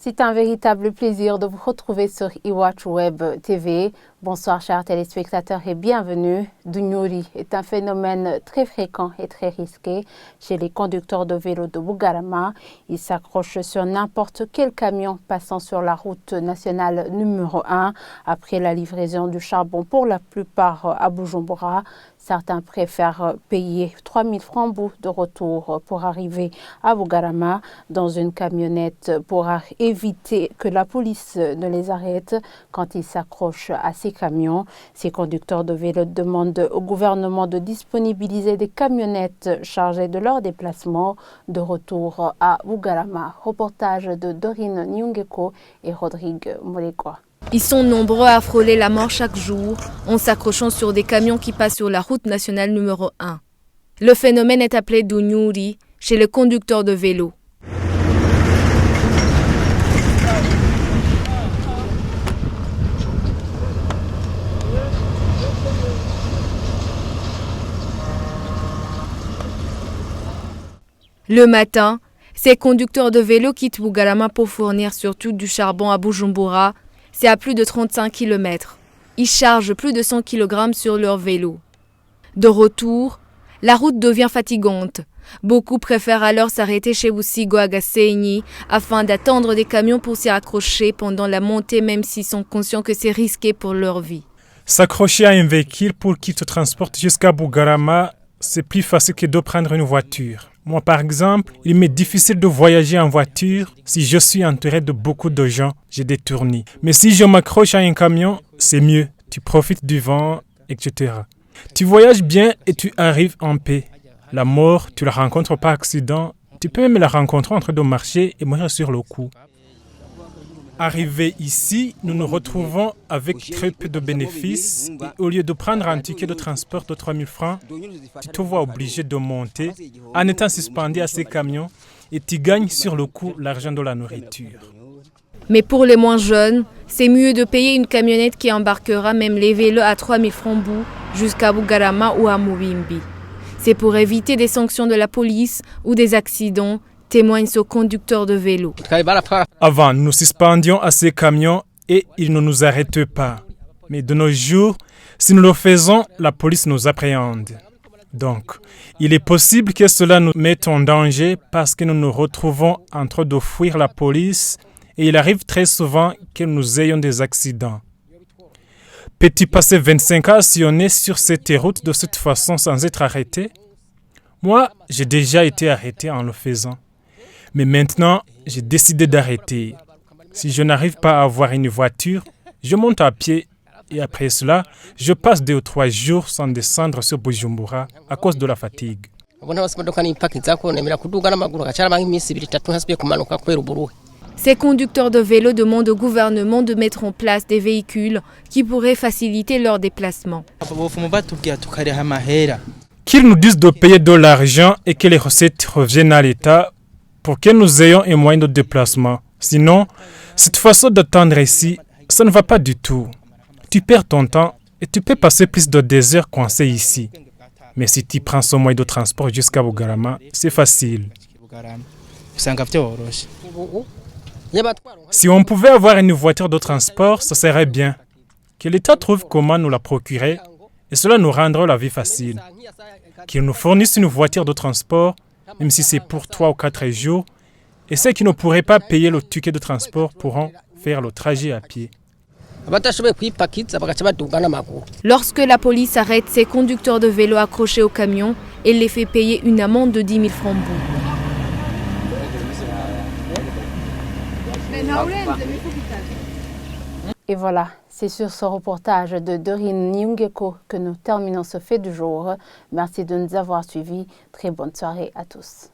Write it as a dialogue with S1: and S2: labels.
S1: C'est un véritable plaisir de vous retrouver sur iWatch Web TV. Bonsoir chers téléspectateurs et bienvenue. Dunyuri est un phénomène très fréquent et très risqué chez les conducteurs de vélos de Bugarama. Ils s'accrochent sur n'importe quel camion passant sur la route nationale numéro 1 après la livraison du charbon pour la plupart à Bujumbura. Certains préfèrent payer 3000 francs de retour pour arriver à Bugarama dans une camionnette pour éviter que la police ne les arrête quand ils s'accrochent à ces camions. Ces conducteurs de vélo demandent au gouvernement de disponibiliser des camionnettes chargées de leur déplacement de retour à Bugarama. Reportage de Dorine Nyungeko et Rodrigue Molegwa.
S2: Ils sont nombreux à frôler la mort chaque jour en s'accrochant sur des camions qui passent sur la route nationale numéro 1. Le phénomène est appelé Dunyuri chez les conducteurs de vélo. Le matin, ces conducteurs de vélo quittent Bugarama pour fournir surtout du charbon à Bujumbura. C'est à plus de 35 km. Ils chargent plus de 100 kg sur leur vélo. De retour, la route devient fatigante. Beaucoup préfèrent alors s'arrêter chez Busigo à Gasenyi afin d'attendre des camions pour s'y accrocher pendant la montée, même s'ils sont conscients que c'est risqué pour leur vie.
S3: S'accrocher à un véhicule pour qu'il te transporte jusqu'à Bugarama, c'est plus facile que de prendre une voiture. Moi, par exemple, il m'est difficile de voyager en voiture. Si je suis entouré de beaucoup de gens, j'ai des tournis. Mais si je m'accroche à un camion, c'est mieux. Tu profites du vent, etc. Tu voyages bien et tu arrives en paix. La mort, tu la rencontres par accident. Tu peux même la rencontrer en train de marcher et mourir sur le coup. Arrivés ici, nous nous retrouvons avec très peu de bénéfices et au lieu de prendre un ticket de transport de 3000 francs, tu te vois obligé de monter en étant suspendu à ces camions et tu gagnes sur le coup l'argent de la nourriture.
S2: Mais pour les moins jeunes, c'est mieux de payer une camionnette qui embarquera même les vélos à 3000 francs jusqu'à Bugarama ou à Mubimbi. C'est pour éviter des sanctions de la police ou des accidents, témoigne ce conducteur de vélo.
S3: Avant, nous suspendions à ces camions et ils ne nous arrêtent pas. Mais de nos jours, si nous le faisons, la police nous appréhende. Donc, il est possible que cela nous mette en danger parce que nous nous retrouvons en train de fuir la police et il arrive très souvent que nous ayons des accidents. Peux-tu passer 25 ans à sillonner sur cette route de cette façon sans être arrêté? Moi, j'ai déjà été arrêté en le faisant. Mais maintenant, j'ai décidé d'arrêter. Si je n'arrive pas à avoir une voiture, je monte à pied et après cela, je passe 2 ou 3 jours sans descendre sur Bujumbura à cause de la fatigue.
S2: Ces conducteurs de vélo demandent au gouvernement de mettre en place des véhicules qui pourraient faciliter leur déplacement.
S3: Qu'ils nous disent de payer de l'argent et que les recettes reviennent à l'État pour que nous ayons un moyen de déplacement. Sinon, cette façon d'attendre ici, ça ne va pas du tout. Tu perds ton temps et tu peux passer plus de 2 heures coincé ici. Mais si tu prends ce moyen de transport jusqu'à Bugarama, c'est facile. Si on pouvait avoir une voiture de transport, ça serait bien. Que l'État trouve comment nous la procurer et cela nous rendra la vie facile. Qu'il nous fournisse une voiture de transport, même si c'est pour 3 ou 4 jours, et ceux qui ne pourraient pas payer le ticket de transport pourront faire le trajet à pied.
S2: Lorsque la police arrête ces conducteurs de vélo accrochés au camion, elle les fait payer une amende de 10 000 francs.
S1: Et voilà, c'est sur ce reportage de Dorine Nyungeko que nous terminons ce fait du jour. Merci de nous avoir suivis. Très bonne soirée à tous.